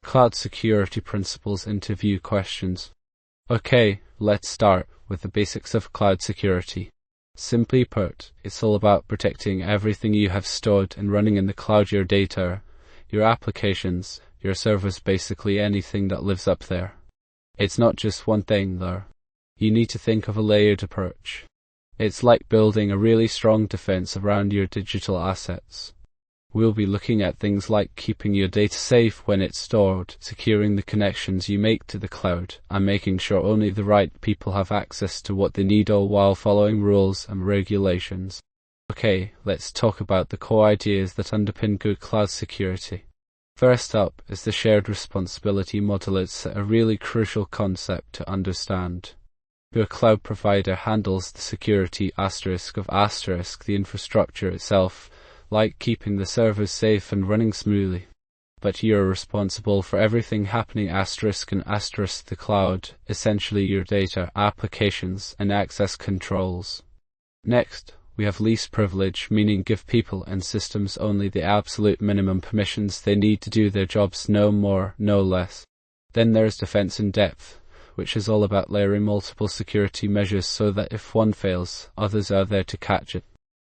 Cloud security principles interview questions. Okay, let's start with the basics of cloud security. Simply put, it's all about protecting everything you have stored and running in the cloud, your data, your applications, your servers, basically anything that lives up there. It's not just one thing though. You need to think of a layered approach. It's like building a really strong defense around your digital assets. We'll be looking at things like keeping your data safe when it's stored, securing the connections you make to the cloud, and making sure only the right people have access to what they need, all while following rules and regulations. Okay, let's talk about the core ideas that underpin good cloud security. First up is the shared responsibility model. It's a really crucial concept to understand. Your cloud provider handles the security of the infrastructure itself, like keeping the servers safe and running smoothly. But you're responsible for everything happening and the cloud, essentially your data, applications, and access controls. Next, we have least privilege, meaning give people and systems only the absolute minimum permissions they need to do their jobs, no more, no less. Then there's defense in depth, which is all about layering multiple security measures so that if one fails, others are there to catch it.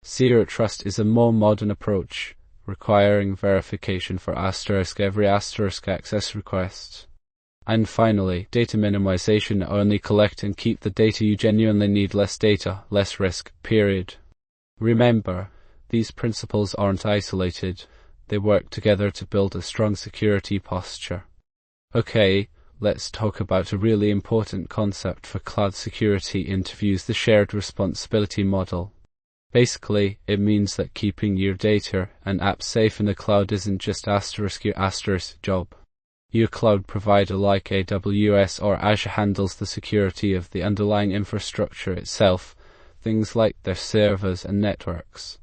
Zero trust is a more modern approach, requiring verification for every access request. And finally, data minimization. Only collect and keep the data you genuinely need. Less data, less risk, period. Remember, these principles aren't isolated. They work together to build a strong security posture. Okay, let's talk about a really important concept for cloud security interviews, the shared responsibility model. Basically, it means that keeping your data and apps safe in the cloud isn't just your job. Your cloud provider like AWS or Azure handles the security of the underlying infrastructure itself, things like their servers and networks.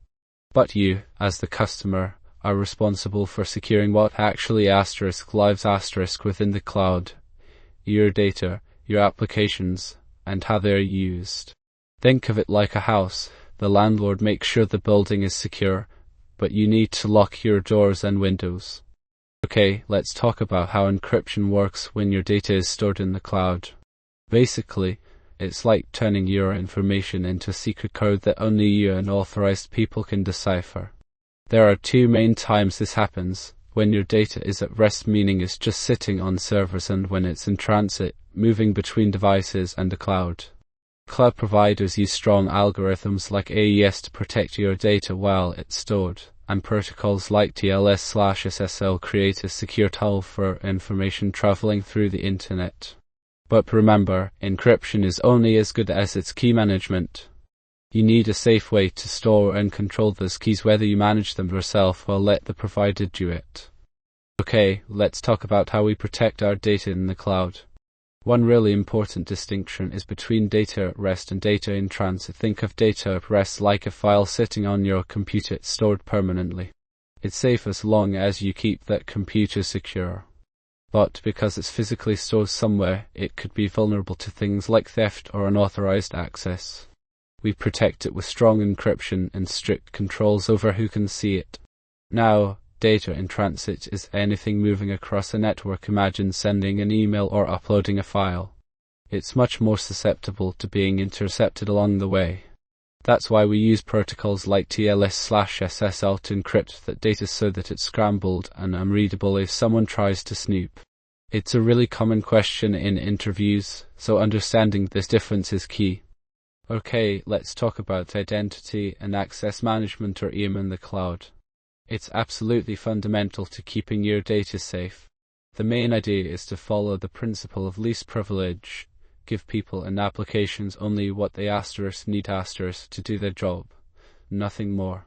But you, as the customer, are responsible for securing what actually lives within the cloud, your data, your applications, and how they're used. Think of it like a house. The landlord makes sure the building is secure, but you need to lock your doors and windows. Okay, let's talk about how encryption works when your data is stored in the cloud. Basically, it's like turning your information into a secret code that only you and authorized people can decipher. There are two main times this happens: when your data is at rest, meaning it's just sitting on servers, and when it's in transit, moving between devices and the cloud. Cloud providers use strong algorithms like AES to protect your data while it's stored, and protocols like TLS/SSL create a secure tunnel for information traveling through the internet. But remember, encryption is only as good as its key management. You need a safe way to store and control those keys, whether you manage them yourself or let the provider do it. Okay, let's talk about how we protect our data in the cloud. One really important distinction is between data at rest and data in transit. Think of data at rest like a file sitting on your computer. It's stored permanently. It's safe as long as you keep that computer secure. But because it's physically stored somewhere, it could be vulnerable to things like theft or unauthorized access. We protect it with strong encryption and strict controls over who can see it. Now, data in transit is anything moving across a network. Imagine sending an email or uploading a file. It's much more susceptible to being intercepted along the way. That's why we use protocols like TLS/SSL to encrypt that data so that it's scrambled and unreadable if someone tries to snoop. It's a really common question in interviews, so understanding this difference is key. Okay, let's talk about identity and access management, or IAM, in the cloud. It's absolutely fundamental to keeping your data safe. The main idea is to follow the principle of least privilege. Give people and applications only what they need to do their job, nothing more.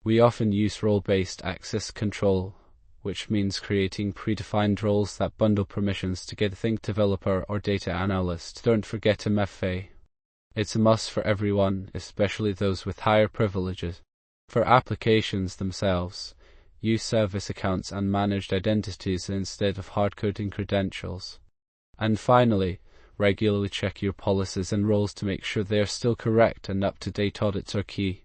We often use role-based access control, which means creating predefined roles that bundle permissions together. Think developer or data analyst. Don't forget MFA. It's a must for everyone, especially those with higher privileges. For applications themselves, use service accounts and managed identities instead of hard-coding credentials. And finally, regularly check your policies and roles to make sure they are still correct, and up-to-date audits are key.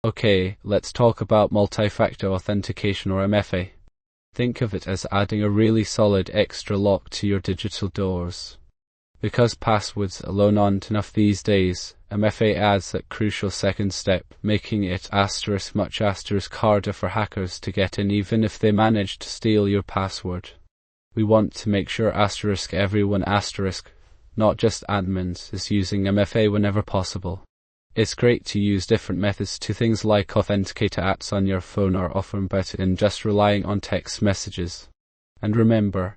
Okay, let's talk about multi-factor authentication, or MFA. Think of it as adding a really solid extra lock to your digital doors. Because passwords alone aren't enough these days, MFA adds that crucial second step, making it much harder for hackers to get in even if they manage to steal your password. We want to make sure everyone not just admins, is using MFA whenever possible. It's great to use different methods to things like authenticator apps on your phone are often better than just relying on text messages. And remember,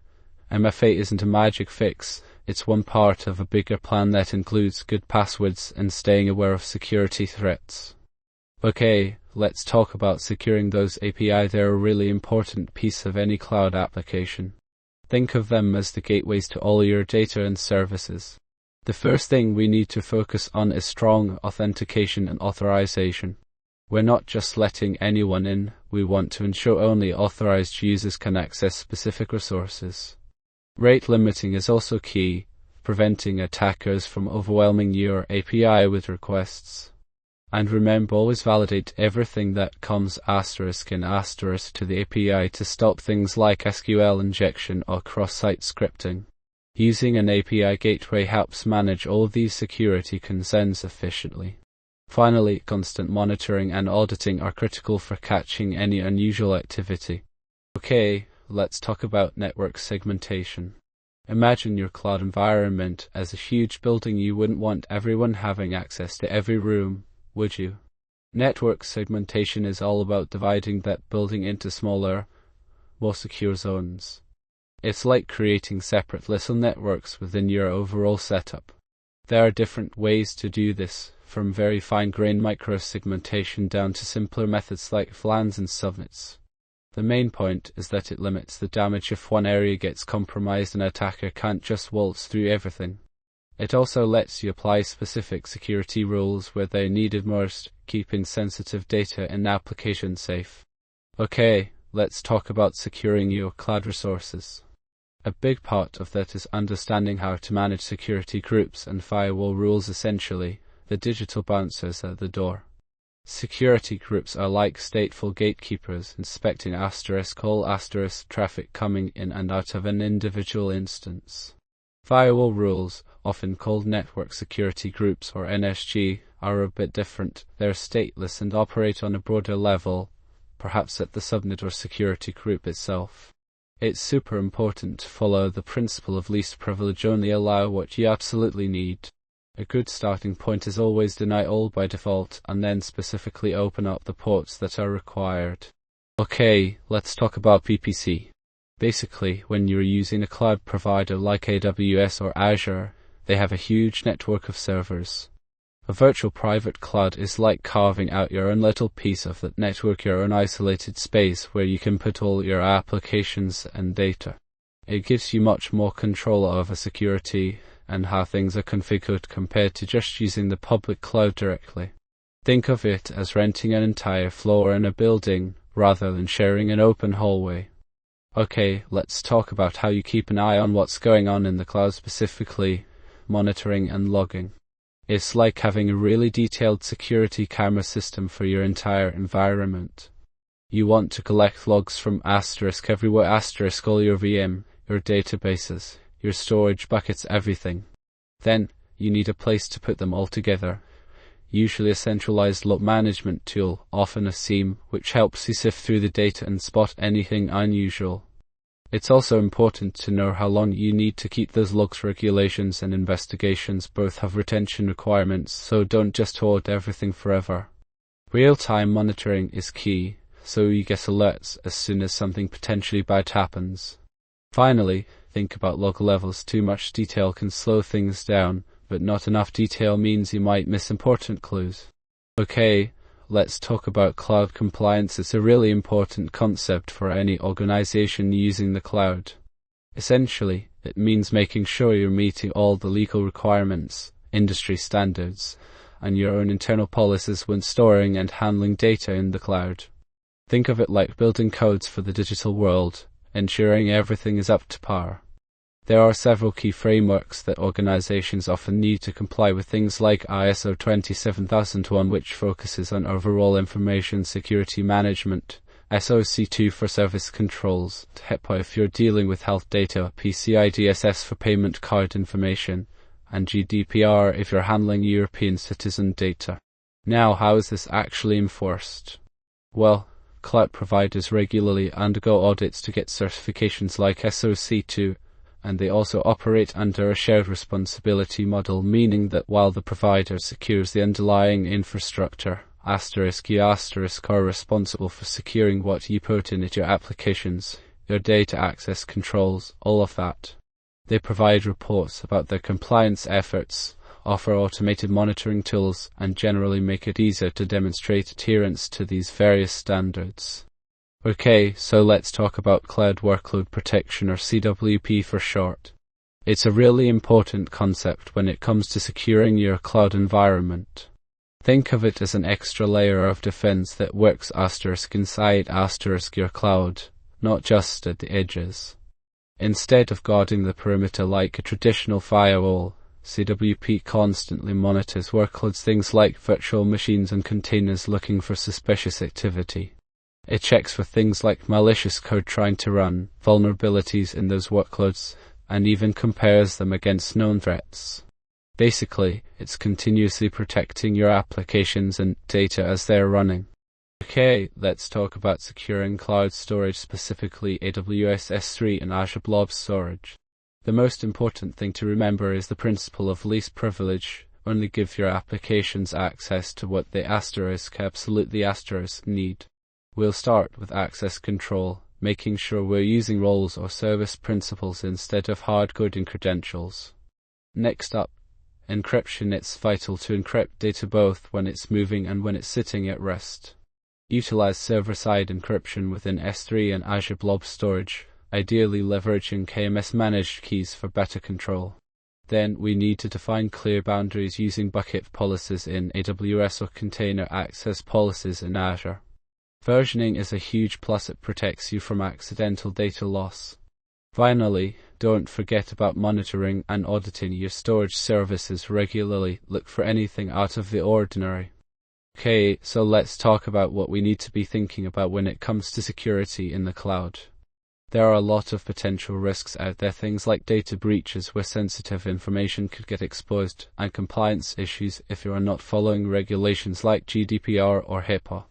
MFA isn't a magic fix, it's one part of a bigger plan that includes good passwords and staying aware of security threats. Okay, let's talk about securing those API. They're a really important piece of any cloud application. Think of them as the gateways to all your data and services. The first thing we need to focus on is strong authentication and authorization. We're not just letting anyone in, we want to ensure only authorized users can access specific resources. Rate limiting is also key, preventing attackers from overwhelming your API with requests. And remember, always validate everything that comes *** to the API to stop things like SQL injection or cross-site scripting. Using an API gateway helps manage all of these security concerns efficiently. Finally, constant monitoring and auditing are critical for catching any unusual activity. Okay, let's talk about network segmentation. Imagine your cloud environment as a huge building. You wouldn't want everyone having access to every room, would you? Network segmentation is all about dividing that building into smaller, more secure zones. It's like creating separate little networks within your overall setup. There are different ways to do this, from very fine-grained micro-segmentation down to simpler methods like VLANs and subnets. The main point is that it limits the damage. If one area gets compromised, an attacker can't just waltz through everything. It also lets you apply specific security rules where they're needed most, keeping sensitive data and applications safe. Okay, let's talk about securing your cloud resources. A big part of that is understanding how to manage security groups and firewall rules, essentially, the digital bouncers at the door. Security groups are like stateful gatekeepers, inspecting all traffic coming in and out of an individual instance. Firewall rules, often called network security groups or NSG, are a bit different. They're stateless and operate on a broader level, perhaps at the subnet or security group itself. It's super important to follow the principle of least privilege, only allow what you absolutely need. A good starting point is always deny all by default, and then specifically open up the ports that are required. Okay, let's talk about VPC. Basically, when you're using a cloud provider like AWS or Azure, they have a huge network of servers. A virtual private cloud is like carving out your own little piece of that network, your own isolated space where you can put all your applications and data. It gives you much more control over security and how things are configured compared to just using the public cloud directly. Think of it as renting an entire floor in a building rather than sharing an open hallway. Okay, let's talk about how you keep an eye on what's going on in the cloud, specifically monitoring and logging. It's like having a really detailed security camera system for your entire environment. You want to collect logs from everywhere, all your VM, your databases, your storage buckets, everything. Then, you need a place to put them all together. Usually a centralized log management tool, often a SIEM, which helps you sift through the data and spot anything unusual. It's also important to know how long you need to keep those logs. Regulations and investigations both have retention requirements, so don't just hoard everything forever. Real-time monitoring is key, so you get alerts as soon as something potentially bad happens. Finally, think about log levels. Too much detail can slow things down, but not enough detail means you might miss important clues. Okay, let's talk about cloud compliance. It's a really important concept for any organization using the cloud. Essentially, it means making sure you're meeting all the legal requirements, industry standards, and your own internal policies when storing and handling data in the cloud. Think of it like building codes for the digital world, ensuring everything is up to par. There are several key frameworks that organizations often need to comply with, things like ISO 27001, which focuses on overall information security management, SOC 2 for service controls, HIPAA if you're dealing with health data, PCI DSS for payment card information, and GDPR if you're handling European citizen data. Now, how is this actually enforced? Well, cloud providers regularly undergo audits to get certifications like SOC 2, and they also operate under a shared responsibility model, meaning that while the provider secures the underlying infrastructure, you are responsible for securing what you put in your applications, your data access controls, all of that. They provide reports about their compliance efforts, offer automated monitoring tools, and generally make it easier to demonstrate adherence to these various standards. Okay, so let's talk about Cloud Workload Protection, or CWP for short. It's a really important concept when it comes to securing your cloud environment. Think of it as an extra layer of defense that works inside your cloud, not just at the edges. Instead of guarding the perimeter like a traditional firewall, CWP constantly monitors workloads, things like virtual machines and containers looking for suspicious activity. It checks for things like malicious code trying to run, vulnerabilities in those workloads, and even compares them against known threats. Basically, it's continuously protecting your applications and data as they're running. Okay, let's talk about securing cloud storage, specifically AWS S3 and Azure Blob Storage. The most important thing to remember is the principle of least privilege. Only give your applications access to what they absolutely need. We'll start with access control, making sure we're using roles or service principals instead of hard-coding credentials. Next up, encryption. It's vital to encrypt data both when it's moving and when it's sitting at rest. Utilize server-side encryption within S3 and Azure Blob Storage, ideally leveraging KMS-managed keys for better control. Then we need to define clear boundaries using bucket policies in AWS or container access policies in Azure. Versioning is a huge plus. It protects you from accidental data loss. Finally, don't forget about monitoring and auditing your storage services regularly. Look for anything out of the ordinary. Okay, so let's talk about what we need to be thinking about when it comes to security in the cloud. There are a lot of potential risks out there, things like data breaches where sensitive information could get exposed, and compliance issues if you are not following regulations like GDPR or HIPAA.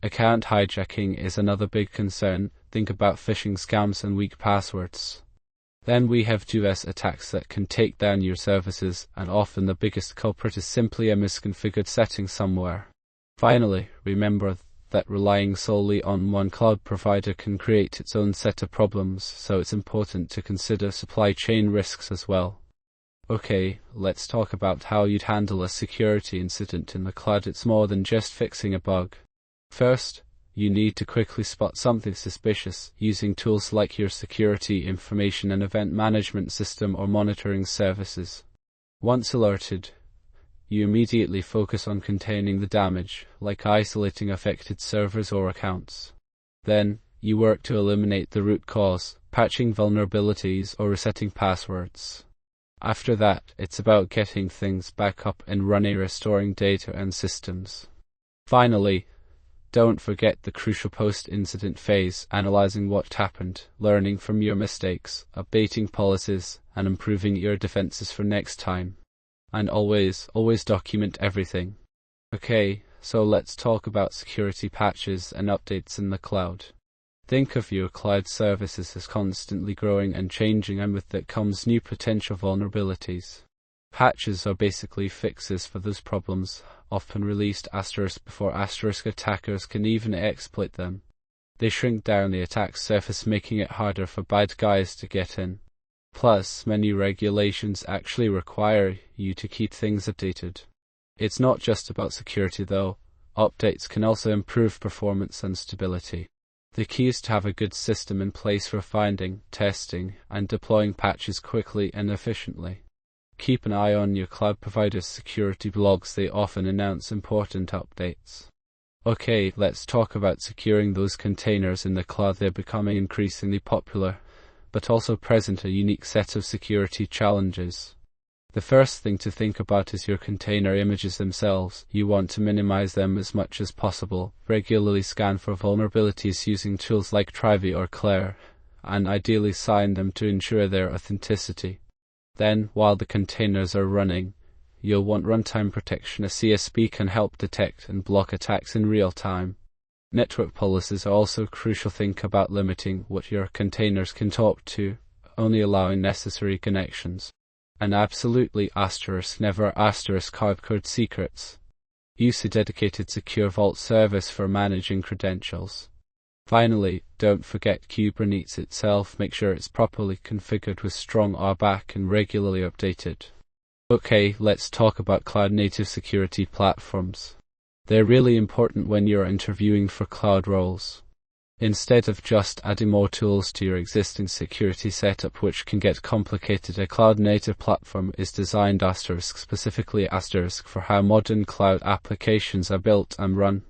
Account hijacking is another big concern. Think about phishing scams and weak passwords. Then we have DDoS attacks that can take down your services, and often the biggest culprit is simply a misconfigured setting somewhere. Finally, remember that relying solely on one cloud provider can create its own set of problems, so it's important to consider supply chain risks as well. Okay, let's talk about how you'd handle a security incident in the cloud. It's more than just fixing a bug. First, you need to quickly spot something suspicious using tools like your security information and event management system or monitoring services. Once alerted, you immediately focus on containing the damage, like isolating affected servers or accounts. Then, you work to eliminate the root cause, patching vulnerabilities or resetting passwords. After that, it's about getting things back up and running, restoring data and systems. Finally, don't forget the crucial post-incident phase, analyzing what happened, learning from your mistakes, updating policies, and improving your defenses for next time. And always document everything. Okay, so let's talk about security patches and updates in the cloud. Think of your cloud services as constantly growing and changing, and with that comes new potential vulnerabilities. Patches are basically fixes for those problems, often released before attackers can even exploit them. They shrink down the attack surface, making it harder for bad guys to get in. Plus, many regulations actually require you to keep things updated. It's not just about security though. Updates can also improve performance and stability. The key is to have a good system in place for finding, testing, and deploying patches quickly and efficiently. Keep an eye on your cloud provider's security blogs. They often announce important updates. Okay, let's talk about securing those containers in the cloud. They're becoming increasingly popular, but also present a unique set of security challenges. The first thing to think about is your container images themselves. You want to minimize them as much as possible. Regularly scan for vulnerabilities using tools like Trivy or Claire, and ideally sign them to ensure their authenticity. Then, while the containers are running, you'll want runtime protection. A CSP can help detect and block attacks in real time. Network policies are also crucial. Think about limiting what your containers can talk to, only allowing necessary connections. And absolutely never hardcode secrets. Use a dedicated secure vault service for managing credentials. Finally, don't forget Kubernetes itself. Make sure it's properly configured with strong RBAC and regularly updated. Okay, let's talk about cloud-native security platforms. They're really important when you're interviewing for cloud roles. Instead of just adding more tools to your existing security setup, which can get complicated, a cloud-native platform is designed specifically for how modern cloud applications are built and run.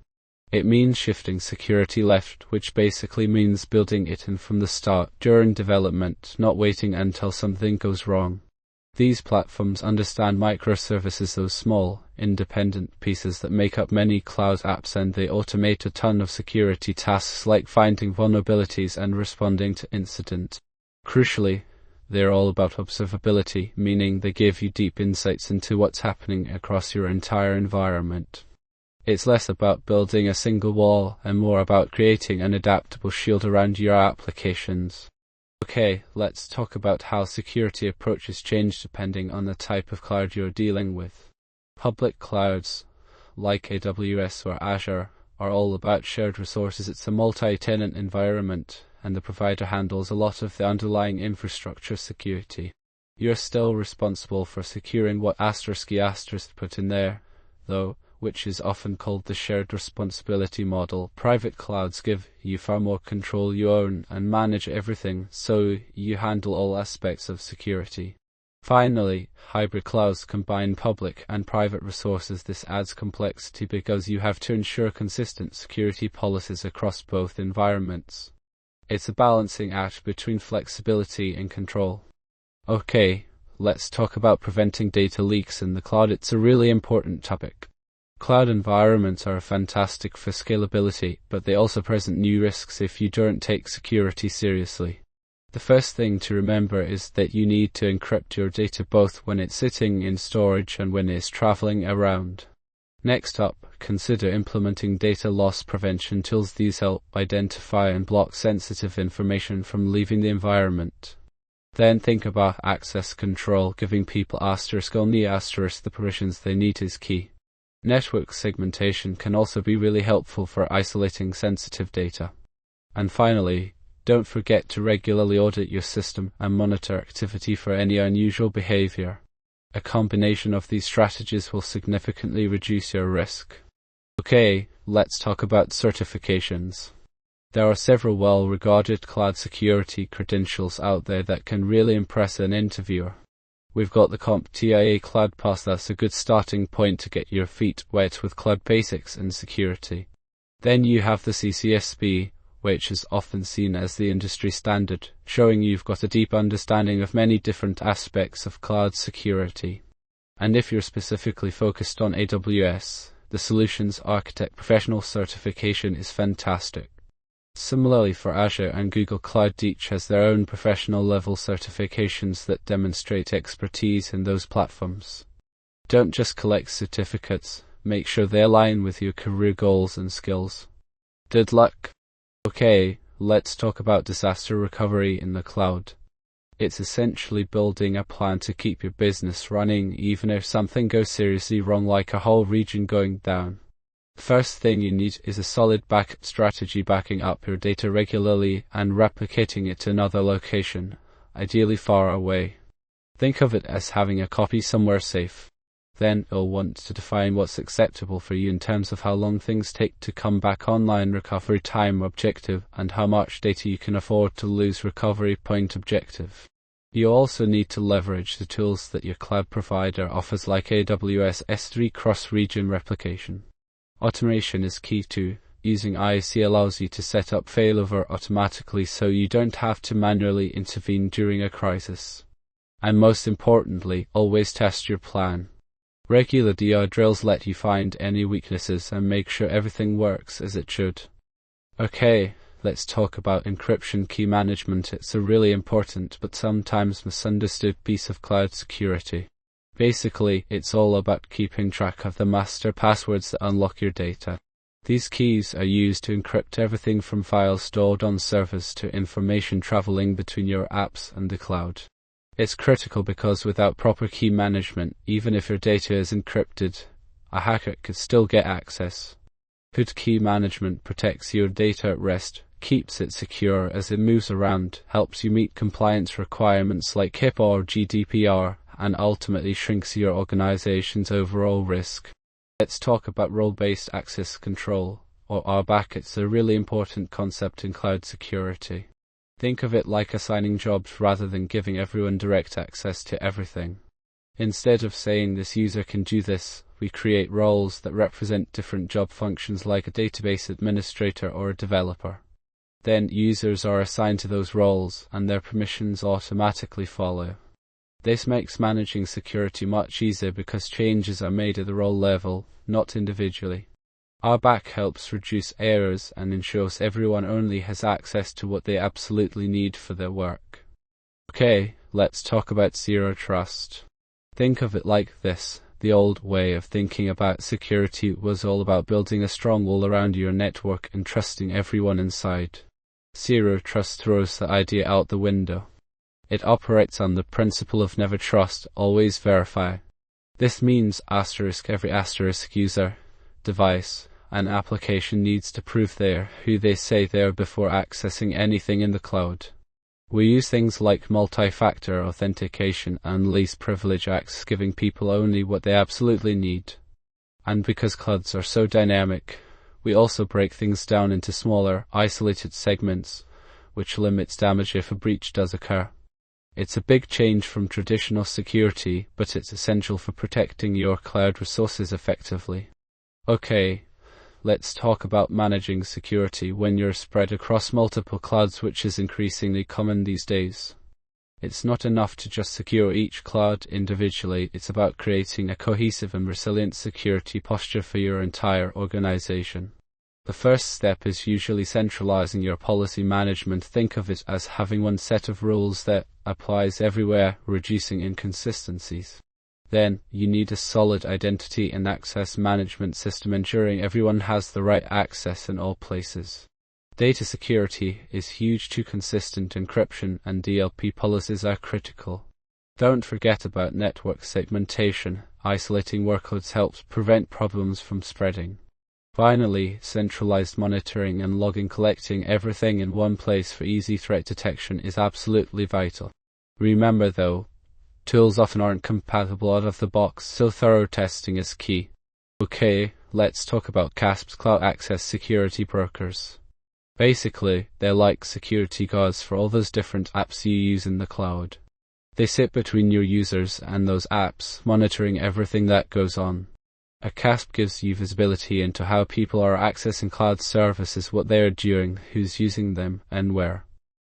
It means shifting security left, which basically means building it in from the start, during development, not waiting until something goes wrong. These platforms understand microservices, those small, independent pieces that make up many cloud apps, and they automate a ton of security tasks like finding vulnerabilities and responding to incidents. Crucially, they're all about observability, meaning they give you deep insights into what's happening across your entire environment. It's less about building a single wall and more about creating an adaptable shield around your applications. Okay, let's talk about how security approaches change depending on the type of cloud you're dealing with. Public clouds, like AWS or Azure, are all about shared resources. It's a multi-tenant environment, and the provider handles a lot of the underlying infrastructure security. You're still responsible for securing what *** put in there, though, which is often called the shared responsibility model. Private clouds give you far more control. You own and manage everything, so you handle all aspects of security. Finally, hybrid clouds combine public and private resources. This adds complexity because you have to ensure consistent security policies across both environments. It's a balancing act between flexibility and control. Okay, let's talk about preventing data leaks in the cloud. It's a really important topic. Cloud environments are fantastic for scalability, but they also present new risks if you don't take security seriously. The first thing to remember is that you need to encrypt your data both when it's sitting in storage and when it's traveling around. Next up, consider implementing data loss prevention tools. These help identify and block sensitive information from leaving the environment. Then think about access control. Giving people only the permissions they need is key. Network segmentation can also be really helpful for isolating sensitive data. And finally, don't forget to regularly audit your system and monitor activity for any unusual behavior. A combination of these strategies will significantly reduce your risk. Okay, let's talk about certifications. There are several well-regarded cloud security credentials out there that can really impress an interviewer. We've got the CompTIA Cloud Pass. That's a good starting point to get your feet wet with cloud basics and security. Then you have the CCSP, which is often seen as the industry standard, showing you've got a deep understanding of many different aspects of cloud security. And if you're specifically focused on AWS, the Solutions Architect Professional certification is fantastic. Similarly for Azure and Google Cloud, each has their own professional level certifications that demonstrate expertise in those platforms. Don't just collect certificates, make sure they align with your career goals and skills. Good luck! Okay, let's talk about disaster recovery in the cloud. It's essentially building a plan to keep your business running even if something goes seriously wrong, like a whole region going down. First thing you need is a solid backup strategy, backing up your data regularly and replicating it to another location, ideally far away. Think of it as having a copy somewhere safe. Then you'll want to define what's acceptable for you in terms of how long things take to come back online, recovery time objective, and how much data you can afford to lose, recovery point objective. You also need to leverage the tools that your cloud provider offers, like AWS S3 cross-region replication. Automation is key too. Using IAC allows you to set up failover automatically so you don't have to manually intervene during a crisis. And most importantly, always test your plan. Regular DR drills let you find any weaknesses and make sure everything works as it should. Okay, let's talk about encryption key management. It's a really important but sometimes misunderstood piece of cloud security. Basically, it's all about keeping track of the master passwords that unlock your data. These keys are used to encrypt everything from files stored on servers to information traveling between your apps and the cloud. It's critical because without proper key management, even if your data is encrypted, a hacker could still get access. Good key management protects your data at rest, keeps it secure as it moves around, helps you meet compliance requirements like HIPAA or GDPR, and ultimately shrinks your organization's overall risk. Let's talk about role-based access control, or RBAC. It's a really important concept in cloud security. Think of it like assigning jobs rather than giving everyone direct access to everything. Instead of saying this user can do this, we create roles that represent different job functions like a database administrator or a developer. Then users are assigned to those roles and their permissions automatically follow. This makes managing security much easier because changes are made at the role level, not individually. RBAC helps reduce errors and ensures everyone only has access to what they absolutely need for their work. Okay, let's talk about zero trust. Think of it like this. The old way of thinking about security was all about building a strong wall around your network and trusting everyone inside. Zero trust throws the idea out the window. It operates on the principle of never trust, always verify. This means every user, device, and application needs to prove they're who they say they are before accessing anything in the cloud. We use things like multi-factor authentication and least privilege access, giving people only what they absolutely need. And because clouds are so dynamic, we also break things down into smaller, isolated segments, which limits damage if a breach does occur. It's a big change from traditional security, but it's essential for protecting your cloud resources effectively. Okay, let's talk about managing security when you're spread across multiple clouds, which is increasingly common these days. It's not enough to just secure each cloud individually, it's about creating a cohesive and resilient security posture for your entire organization. The first step is usually centralizing your policy management. Think of it as having one set of rules that applies everywhere, reducing inconsistencies. Then, you need a solid identity and access management system ensuring everyone has the right access in all places. Data security is huge too. Consistent encryption and DLP policies are critical. Don't forget about network segmentation. Isolating workloads helps prevent problems from spreading. Finally, centralized monitoring and logging. Collecting everything in one place for easy threat detection is absolutely vital. Remember though, tools often aren't compatible out of the box, so thorough testing is key. Okay, let's talk about CASPs, Cloud Access Security Brokers. Basically, they're like security guards for all those different apps you use in the cloud. They sit between your users and those apps, monitoring everything that goes on. A CASP gives you visibility into how people are accessing cloud services, what they are doing, who's using them, and where.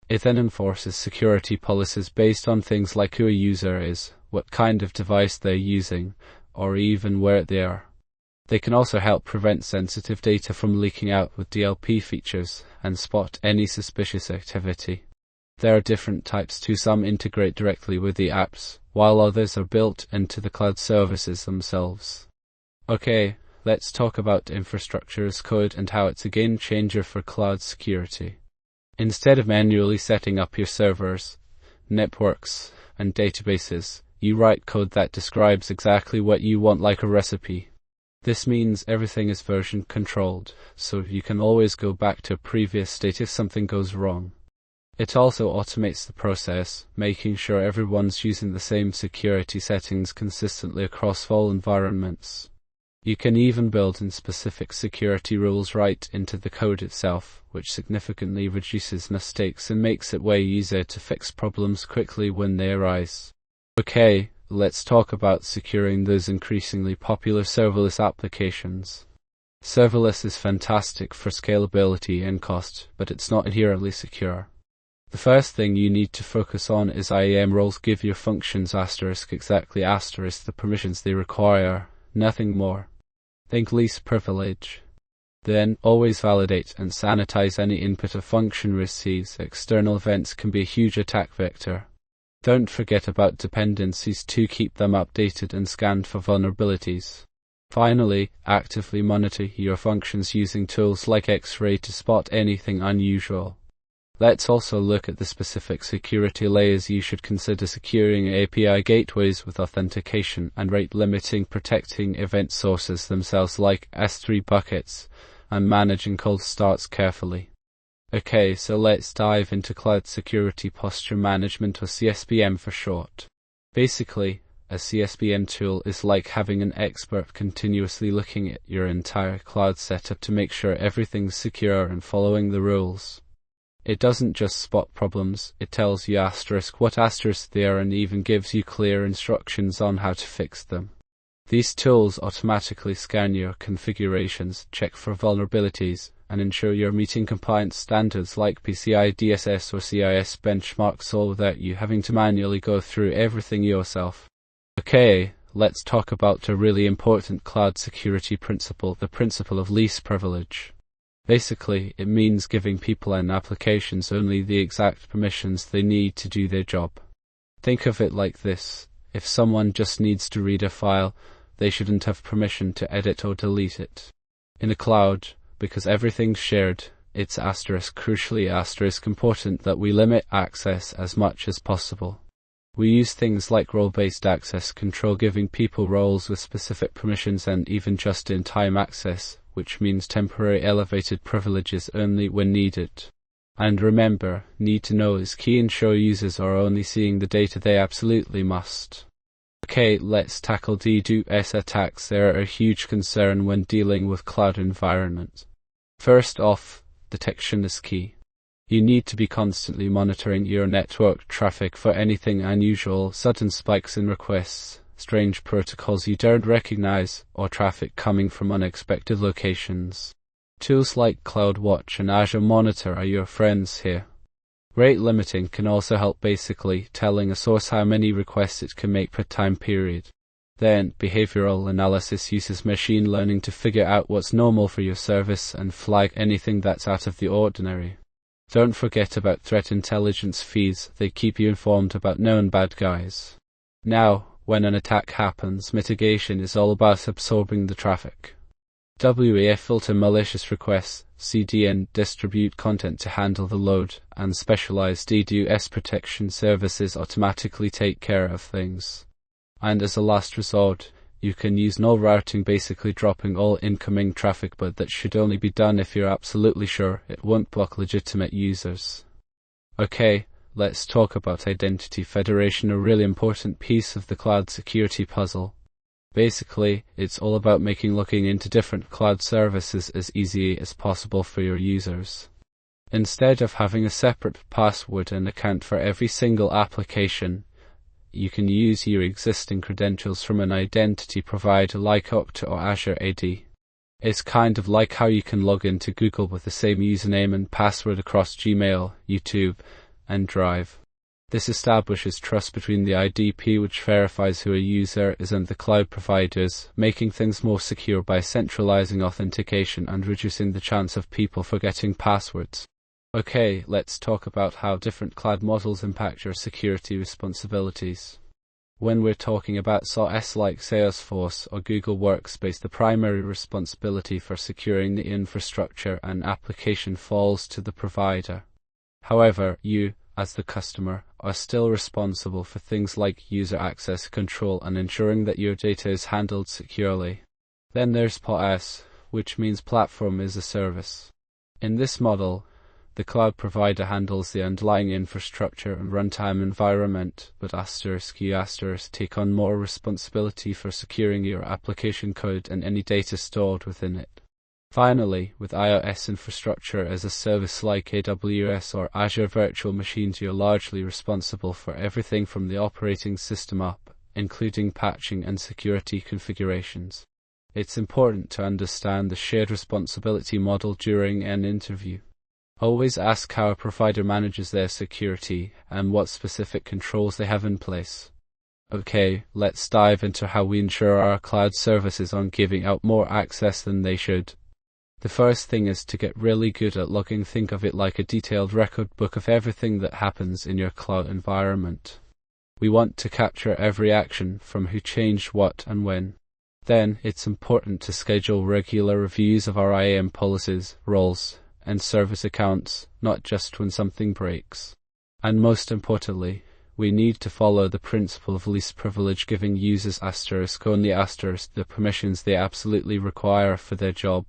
It then enforces security policies based on things like who a user is, what kind of device they're using, or even where they are. They can also help prevent sensitive data from leaking out with DLP features and spot any suspicious activity. There are different types too. Some integrate directly with the apps, while others are built into the cloud services themselves. Okay, let's talk about infrastructure as code and how it's a game changer for cloud security. Instead of manually setting up your servers, networks, and databases, you write code that describes exactly what you want, like a recipe. This means everything is version controlled, so you can always go back to a previous state if something goes wrong. It also automates the process, making sure everyone's using the same security settings consistently across all environments. You can even build in specific security rules right into the code itself, which significantly reduces mistakes and makes it way easier to fix problems quickly when they arise. Okay, let's talk about securing those increasingly popular serverless applications. Serverless is fantastic for scalability and cost, but it's not inherently secure. The first thing you need to focus on is IAM roles. Give your functions exactly the permissions they require, nothing more. Think least privilege. Then, always validate and sanitize any input a function receives. External events can be a huge attack vector. Don't forget about dependencies to keep them updated and scanned for vulnerabilities. Finally, actively monitor your functions using tools like X-Ray to spot anything unusual. Let's also look at the specific security layers you should consider: securing API gateways with authentication and rate limiting, protecting event sources themselves like S3 buckets, and managing cold starts carefully. Okay, so let's dive into cloud security posture management, or CSPM for short. Basically, a CSPM tool is like having an expert continuously looking at your entire cloud setup to make sure everything's secure and following the rules. It doesn't just spot problems, it tells you what they are and even gives you clear instructions on how to fix them. These tools automatically scan your configurations, check for vulnerabilities, and ensure you're meeting compliance standards like PCI DSS or CIS benchmarks, all without you having to manually go through everything yourself. Okay, let's talk about a really important cloud security principle, the principle of least privilege. Basically, it means giving people and applications only the exact permissions they need to do their job. Think of it like this: if someone just needs to read a file, they shouldn't have permission to edit or delete it. In a cloud, because everything's shared, it's crucially important that we limit access as much as possible. We use things like role-based access control, giving people roles with specific permissions, and even just-in-time access, which means temporary elevated privileges only when needed. And remember, need to know is key. Ensure users are only seeing the data they absolutely must. Okay, let's tackle DDoS attacks. They are a huge concern when dealing with cloud environments. First off, detection is key. You need to be constantly monitoring your network traffic for anything unusual, sudden spikes in requests, strange protocols you don't recognize, or traffic coming from unexpected locations. Tools like CloudWatch and Azure Monitor are your friends here. Rate limiting can also help, basically telling a source how many requests it can make per time period. Then, behavioral analysis uses machine learning to figure out what's normal for your service and flag anything that's out of the ordinary. Don't forget about threat intelligence feeds. They keep you informed about known bad guys. Now, when an attack happens, mitigation is all about absorbing the traffic. WAF filter malicious requests, CDN distribute content to handle the load, and specialized DDoS protection services automatically take care of things. And as a last resort, you can use null routing, basically dropping all incoming traffic, but that should only be done if you're absolutely sure it won't block legitimate users. Okay, let's talk about identity federation, a really important piece of the cloud security puzzle. Basically, it's all about making looking into different cloud services as easy as possible for your users. Instead of having a separate password and account for every single application, you can use your existing credentials from an identity provider like Okta or Azure AD. It's kind of like how you can log into Google with the same username and password across Gmail, YouTube, and Drive. This establishes trust between the IDP, which verifies who a user is, and the cloud providers, making things more secure by centralizing authentication and reducing the chance of people forgetting passwords. Okay, let's talk about how different cloud models impact your security responsibilities. When we're talking about SaaS like Salesforce or Google Workspace, the primary responsibility for securing the infrastructure and application falls to the provider. However, you, as the customer, are still responsible for things like user access control and ensuring that your data is handled securely. Then there's PaaS, which means Platform as a Service. In this model, the cloud provider handles the underlying infrastructure and runtime environment, but you take on more responsibility for securing your application code and any data stored within it. Finally, with iOS infrastructure as a service like AWS or Azure Virtual Machines, you're largely responsible for everything from the operating system up, including patching and security configurations. It's important to understand the shared responsibility model during an interview. Always ask how a provider manages their security and what specific controls they have in place. Okay, let's dive into how we ensure our cloud services aren't giving out more access than they should. The first thing is to get really good at logging. Think of it like a detailed record book of everything that happens in your cloud environment. We want to capture every action, from who changed what and when. Then, it's important to schedule regular reviews of our IAM policies, roles, and service accounts, not just when something breaks. And most importantly, we need to follow the principle of least privilege, giving users only the permissions they absolutely require for their job.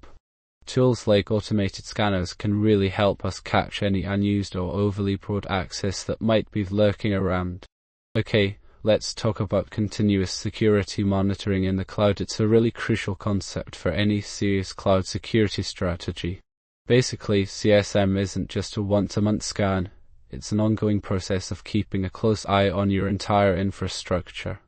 Tools like automated scanners can really help us catch any unused or overly broad access that might be lurking around. Okay, let's talk about continuous security monitoring in the cloud. It's a really crucial concept for any serious cloud security strategy. Basically, CSM isn't just a once-a-month scan. It's an ongoing process of keeping a close eye on your entire infrastructure.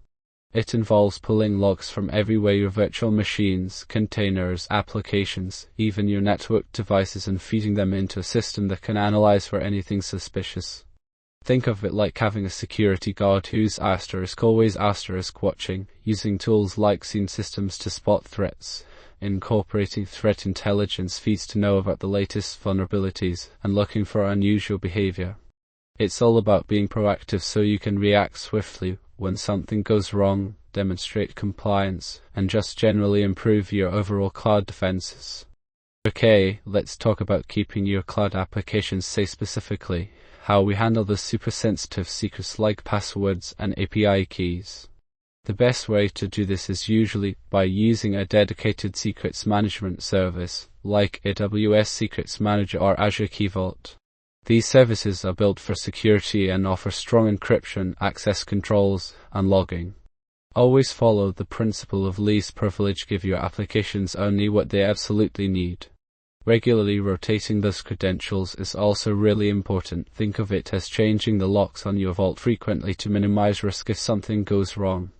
It involves pulling logs from everywhere: your virtual machines, containers, applications, even your network devices, and feeding them into a system that can analyze for anything suspicious. Think of it like having a security guard who's always watching, using tools like scene systems to spot threats, incorporating threat intelligence feeds to know about the latest vulnerabilities, and looking for unusual behavior. It's all about being proactive so you can react swiftly when something goes wrong, demonstrate compliance, and just generally improve your overall cloud defenses. Okay, let's talk about keeping your cloud applications safe, specifically how we handle the super sensitive secrets like passwords and API keys. The best way to do this is usually by using a dedicated secrets management service, like AWS Secrets Manager or Azure Key Vault. These services are built for security and offer strong encryption, access controls, and logging. Always follow the principle of least privilege. Give your applications only what they absolutely need. Regularly rotating those credentials is also really important. Think of it as changing the locks on your vault frequently to minimize risk if something goes wrong.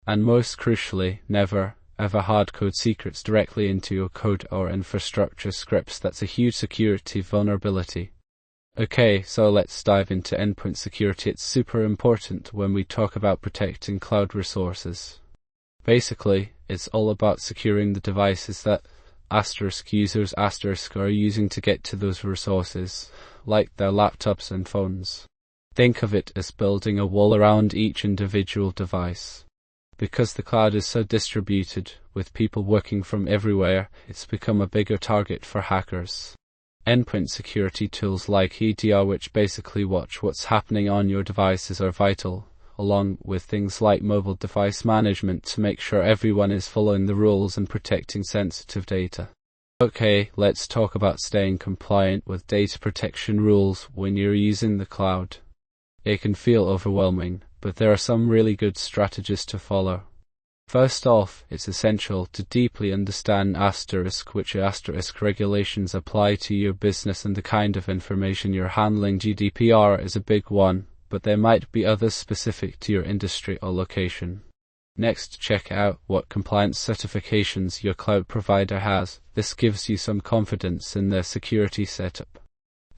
And most crucially, never, ever hardcode secrets directly into your code or infrastructure scripts. That's a huge security vulnerability. Okay, so let's dive into endpoint security. It's super important when we talk about protecting cloud resources. Basically, it's all about securing the devices that users are using to get to those resources, like their laptops and phones. Think of it as building a wall around each individual device. Because the cloud is so distributed, with people working from everywhere, it's become a bigger target for hackers. Endpoint security tools like EDR, which basically watch what's happening on your devices, are vital, along with things like mobile device management to make sure everyone is following the rules and protecting sensitive data. Okay, let's talk about staying compliant with data protection rules when you're using the cloud. It can feel overwhelming, but there are some really good strategies to follow. First off, it's essential to deeply understand which regulations apply to your business and the kind of information you're handling. GDPR is a big one, but there might be others specific to your industry or location. Next, check out what compliance certifications your cloud provider has. This gives you some confidence in their security setup.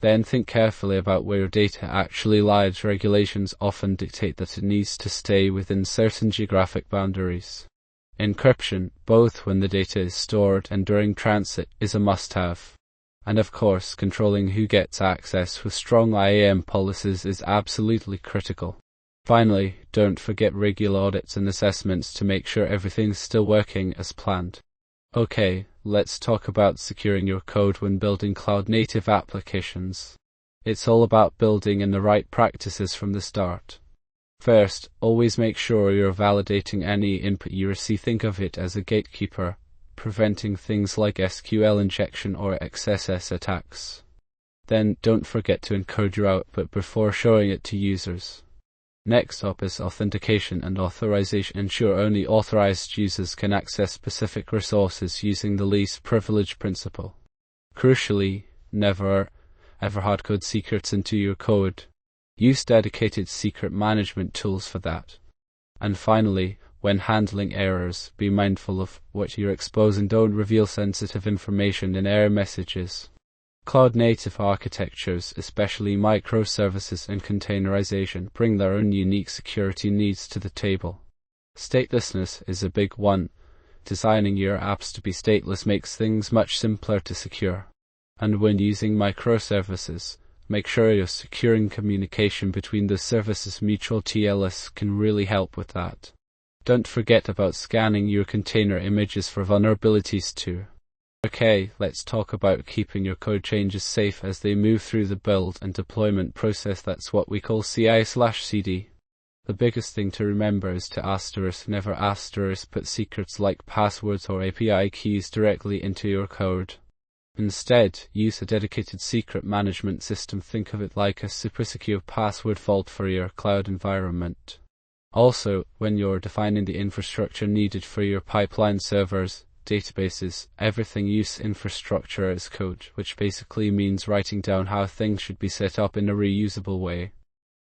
Then think carefully about where your data actually lies. Regulations often dictate that it needs to stay within certain geographic boundaries. Encryption, both when the data is stored and during transit, is a must-have. And of course, controlling who gets access with strong IAM policies is absolutely critical. Finally, don't forget regular audits and assessments to make sure everything's still working as planned. Okay, let's talk about securing your code when building cloud-native applications. It's all about building in the right practices from the start. First, always make sure you're validating any input you receive. Think of it as a gatekeeper, preventing things like SQL injection or XSS attacks. Then, don't forget to encode your output before showing it to users. Next up is authentication and authorization. Ensure only authorized users can access specific resources using the least privilege principle. Crucially, never ever hardcode secrets into your code. Use dedicated secret management tools for that. And finally, when handling errors, be mindful of what you're exposing. Don't reveal sensitive information in error messages. Cloud-native architectures, especially microservices and containerization, bring their own unique security needs to the table. Statelessness is a big one. Designing your apps to be stateless makes things much simpler to secure. And when using microservices, make sure you're securing communication between the services. Mutual TLS can really help with that. Don't forget about scanning your container images for vulnerabilities too. Okay, let's talk about keeping your code changes safe as they move through the build and deployment process. That's what we call CI/CD. The biggest thing to remember is to never put secrets like passwords or API keys directly into your code. Instead, use a dedicated secret management system. Think of it like a super secure password vault for your cloud environment. Also, when you're defining the infrastructure needed for your pipeline servers, databases, everything, use infrastructure as code, which basically means writing down how things should be set up in a reusable way.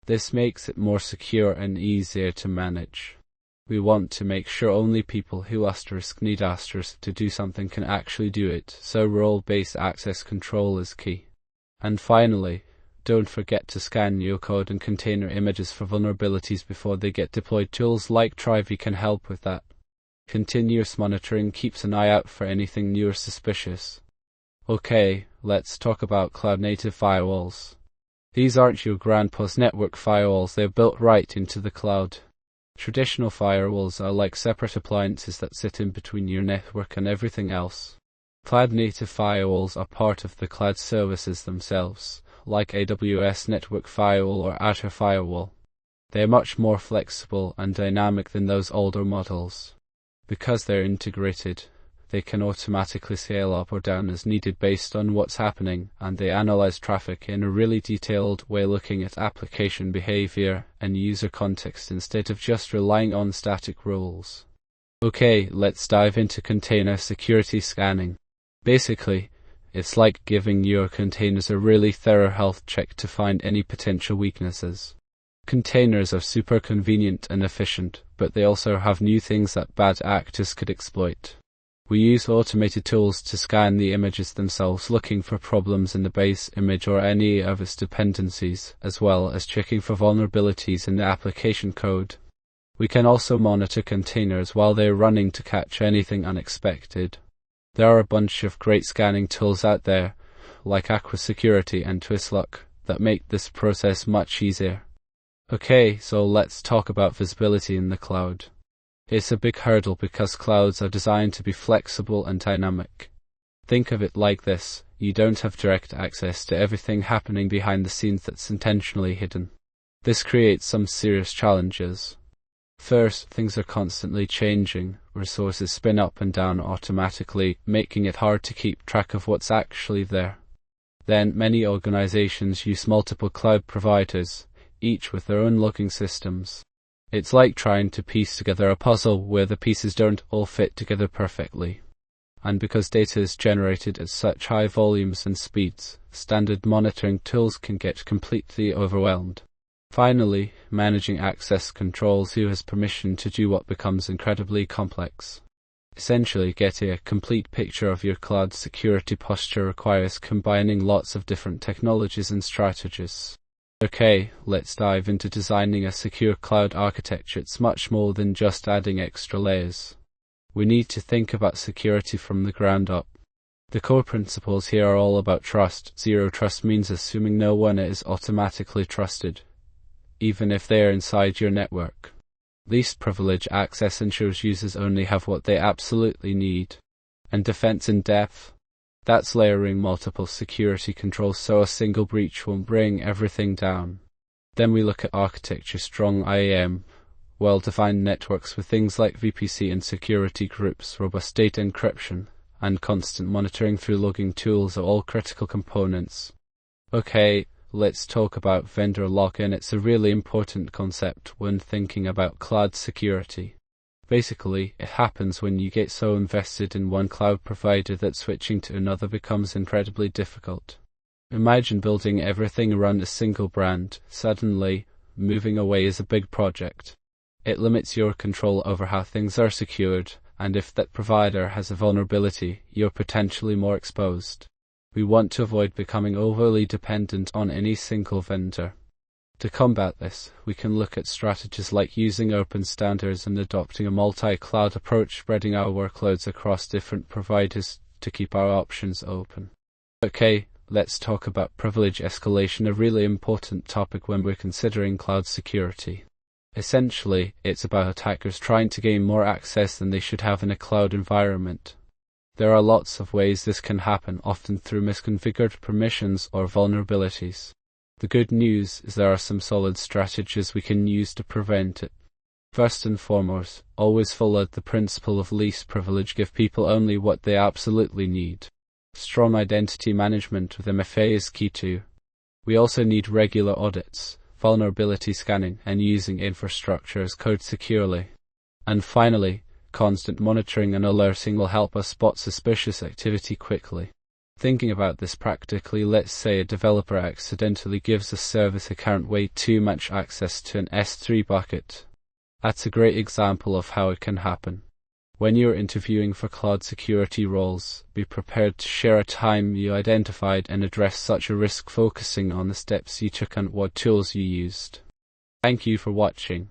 This makes it more secure and easier to manage. We want to make sure only people who need to do something can actually do it, so role-based access control is key. And finally, don't forget to scan your code and container images for vulnerabilities before they get deployed. Tools like Trivy can help with that. Continuous monitoring keeps an eye out for anything new or suspicious. Okay, let's talk about cloud-native firewalls. These aren't your grandpa's network firewalls, they're built right into the cloud. Traditional firewalls are like separate appliances that sit in between your network and everything else. Cloud-native firewalls are part of the cloud services themselves, like AWS Network Firewall or Azure Firewall. They are much more flexible and dynamic than those older models. Because they're integrated, they can automatically scale up or down as needed based on what's happening, and they analyze traffic in a really detailed way, looking at application behavior and user context instead of just relying on static rules. Okay, let's dive into container security scanning. Basically, it's like giving your containers a really thorough health check to find any potential weaknesses. Containers are super convenient and efficient, but they also have new things that bad actors could exploit. We use automated tools to scan the images themselves, looking for problems in the base image or any of its dependencies, as well as checking for vulnerabilities in the application code. We can also monitor containers while they're running to catch anything unexpected. There are a bunch of great scanning tools out there, like Aqua Security and Twistlock, that make this process much easier. Okay, so let's talk about visibility in the cloud. It's a big hurdle because clouds are designed to be flexible and dynamic. Think of it like this: you don't have direct access to everything happening behind the scenes that's intentionally hidden. This creates some serious challenges. First, things are constantly changing. Resources spin up and down automatically, making it hard to keep track of what's actually there. Then, many organizations use multiple cloud providers, each with their own logging systems. It's like trying to piece together a puzzle where the pieces don't all fit together perfectly. And because data is generated at such high volumes and speeds, standard monitoring tools can get completely overwhelmed. Finally, managing access controls who has permission to do what becomes incredibly complex. Essentially, getting a complete picture of your cloud security posture requires combining lots of different technologies and strategies. Okay, let's dive into designing a secure cloud architecture. It's much more than just adding extra layers. We need to think about security from the ground up. The core principles here are all about trust. Zero trust means assuming no one is automatically trusted, even if they are inside your network. Least privilege access ensures users only have what they absolutely need. And defense in depth. That's layering multiple security controls so a single breach won't bring everything down. Then we look at architecture. Strong IAM, well-defined networks with things like VPC and security groups, robust data encryption, and constant monitoring through logging tools are all critical components. Okay, let's talk about vendor lock-in. It's a really important concept when thinking about cloud security. Basically, it happens when you get so invested in one cloud provider that switching to another becomes incredibly difficult. Imagine building everything around a single brand. Suddenly, moving away is a big project. It limits your control over how things are secured, and if that provider has a vulnerability, you're potentially more exposed. We want to avoid becoming overly dependent on any single vendor. To combat this, we can look at strategies like using open standards and adopting a multi-cloud approach, spreading our workloads across different providers to keep our options open. Okay, let's talk about privilege escalation, a really important topic when we're considering cloud security. Essentially, it's about attackers trying to gain more access than they should have in a cloud environment. There are lots of ways this can happen, often through misconfigured permissions or vulnerabilities. The good news is there are some solid strategies we can use to prevent it. First and foremost, always follow the principle of least privilege. Give people only what they absolutely need. Strong identity management with MFA is key too. We also need regular audits, vulnerability scanning, and using infrastructure as code securely. And finally, constant monitoring and alerting will help us spot suspicious activity quickly. Thinking about this practically, let's say a developer accidentally gives a service account way too much access to an S3 bucket. That's a great example of how it can happen. When you're interviewing for cloud security roles, be prepared to share a time you identified and address such a risk, focusing on the steps you took and what tools you used. Thank you for watching.